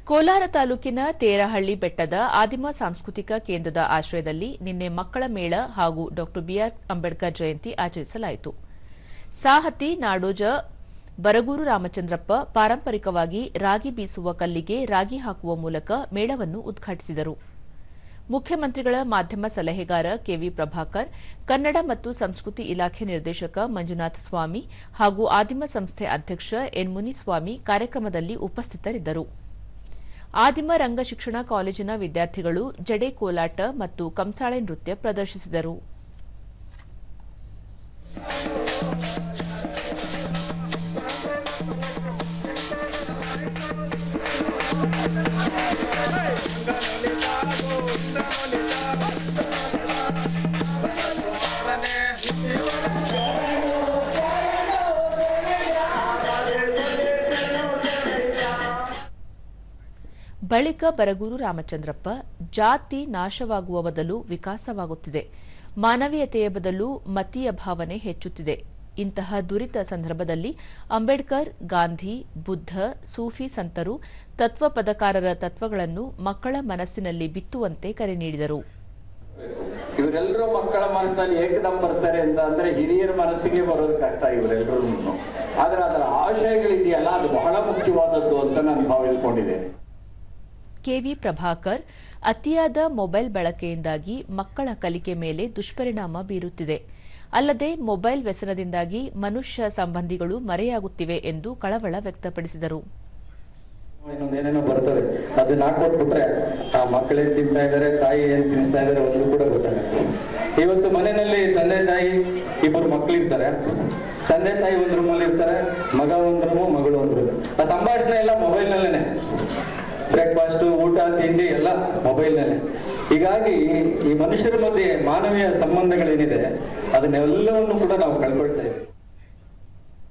ಕೋಲಾರ ತಾಲೂಕಿನ ತೇರಹಳ್ಳಿ ಬೆಟ್ಟದ ಆದಿಮ ಸಾಂಸ್ಕೃತಿಕ ಕೇಂದ್ರದ ಆಶ್ರಯದಲ್ಲಿ ನಿನ್ನೆ ಮಕ್ಕಳ ಮೇಳ ಹಾಗೂ ಡಾ ಬಿಆರ್ ಅಂಬೇಡ್ಕರ್ ಜಯಂತಿ ಆಚರಿಸಲಾಯಿತು. ಸಾಹತಿ ನಾಡೋಜ ಬರಗೂರು ರಾಮಚಂದ್ರಪ್ಪ ಪಾರಂಪರಿಕವಾಗಿ ರಾಗಿ ಬೀಸುವ ಕಲ್ಲಿಗೆ ರಾಗಿ ಹಾಕುವ ಮೂಲಕ ಮೇಳವನ್ನು ಉದ್ಘಾಟಿಸಿದರು. ಮುಖ್ಯಮಂತ್ರಿಗಳ ಮಾಧ್ಯಮ ಸಲಹೆಗಾರ ಕೆವಿ ಪ್ರಭಾಕರ್, ಕನ್ನಡ ಮತ್ತು ಸಂಸ್ಕೃತಿ ಇಲಾಖೆ ನಿರ್ದೇಶಕ ಮಂಜುನಾಥ ಸ್ವಾಮಿ ಹಾಗೂ ಆದಿಮ ಸಂಸ್ಥೆ ಅಧ್ಯಕ್ಷ ಎನ್ ಮುನಿಸ್ವಾಮಿ ಕಾರ್ಯಕ್ರಮದಲ್ಲಿ ಉಪಸ್ಥಿತರಿದ್ದರು. ಆದಿಮ ರಂಗ ಶಿಕ್ಷಣ ಕಾಲೇಜಿನ ವಿದ್ಯಾರ್ಥಿಗಳು ಜಡೆ ಕೋಲಾಟ ಮತ್ತು ಕಂಸಾಳೆ ನೃತ್ಯ ಪ್ರದರ್ಶಿಸಿದರು. ಬಳಿಕ ಬರಗೂರು ರಾಮಚಂದ್ರಪ್ಪ, ಜಾತಿ ನಾಶವಾಗುವ ಬದಲು ವಿಕಾಸವಾಗುತ್ತಿದೆ, ಮಾನವೀಯತೆಯ ಬದಲು ಮತೀಯ ಭಾವನೆ ಹೆಚ್ಚುತ್ತಿದೆ. ಇಂತಹ ದುರಿತ ಸಂದರ್ಭದಲ್ಲಿ ಅಂಬೇಡ್ಕರ್, ಗಾಂಧಿ, ಬುದ್ಧ, ಸೂಫಿ ಸಂತರು, ತತ್ವ ಪದಕಾರರ ತತ್ವಗಳನ್ನು ಮಕ್ಕಳ ಮನಸ್ಸಿನಲ್ಲಿ ಬಿತ್ತುವಂತೆ ಕರೆ ನೀಡಿದರು. ಇವರೆಲ್ಲರೂ ಮಕ್ಕಳ ಮನಸ್ಸಲ್ಲಿ ಏಕದಂ ಬರ್ತಾರೆ ಅಂತ ಅಂದ್ರೆ ಹಿರಿಯರ ಮನಸ್ಸಿಗೆ ಬರೋದು ಕಷ್ಟ ಇವರೆಲ್ಲರೂ. ಆದ್ರೆ ಅದರ ಆಶಯಗಳಿದೆಯಲ್ಲ, ಅದು ಬಹಳ ಮುಖ್ಯವಾದದ್ದು ಅಂತ ನಾನು ಭಾವಿಸಿಕೊಂಡಿದ್ದೇನೆ. ಕೆವಿ ಪ್ರಭಾಕರ್, ಅತಿಯಾದ ಮೊಬೈಲ್ ಬಳಕೆಯಿಂದಾಗಿ ಮಕ್ಕಳ ಕಲಿಕೆ ಮೇಲೆ ದುಷ್ಪರಿಣಾಮ ಬೀರುತ್ತಿದೆ. ಅಲ್ಲದೆ ಮೊಬೈಲ್ ವ್ಯಸನದಿಂದಾಗಿ ಮನುಷ್ಯ ಸಂಬಂಧಿಗಳು ಮರೆಯಾಗುತ್ತಿವೆ ಎಂದು ಕಳವಳ ವ್ಯಕ್ತಪಡಿಸಿದರು. ಇನ್ನೊಂದೇನೇನೋ ಬರ್ತದೆ, ಅದನ್ನ ಹಾಕೊಟ್ಬಿಟ್ರೆ ಆ ಮಕ್ಕಳೇನ್ ತಿಂತಾ ಇದಾರೆ, ತಾಯಿ ಏನ್ ತಿನ್ನಿಸ್ತಾ ಇದಾರೆ ಒಂದು ಕೂಡ ಗೊತ್ತಾಗುತ್ತೆ. ಇವತ್ತು ಮನೆಯಲ್ಲಿ ತಂದೆ ತಾಯಿ ಇಬ್ಬರು ಮಕ್ಕಳಿರ್ತಾರೆ, ತಂದೆ ತಾಯಿ ಒಂದು ರೂಮಲ್ಲಿ ಇರ್ತಾರೆ, ಮಗ ಒಂದು ರೂಮು, ಮಗಳು ಒಂದು ರೂಮ್. ಆ ಸಂಭಾಷಣೆ ಎಲ್ಲ ಮೊಬೈಲ್ ನಲ್ಲೇನೆ, ಬ್ರೇಕ್ಫಾಸ್ಟ್, ಊಟ, ತಿಂಡಿ ಎಲ್ಲ ಮೊಬೈಲ್ ನಲ್ಲೇ. ಹೀಗಾಗಿ ಈ ಮನುಷ್ಯರ ಮಧ್ಯೆ ಮಾನವೀಯ ಸಂಬಂಧಗಳೇನಿದೆ ಅದನ್ನೆಲ್ಲವನ್ನು ಕೂಡ ನಾವು ಕಳ್ಕೊಳ್ತಾ ಇದ್ದೀವಿ.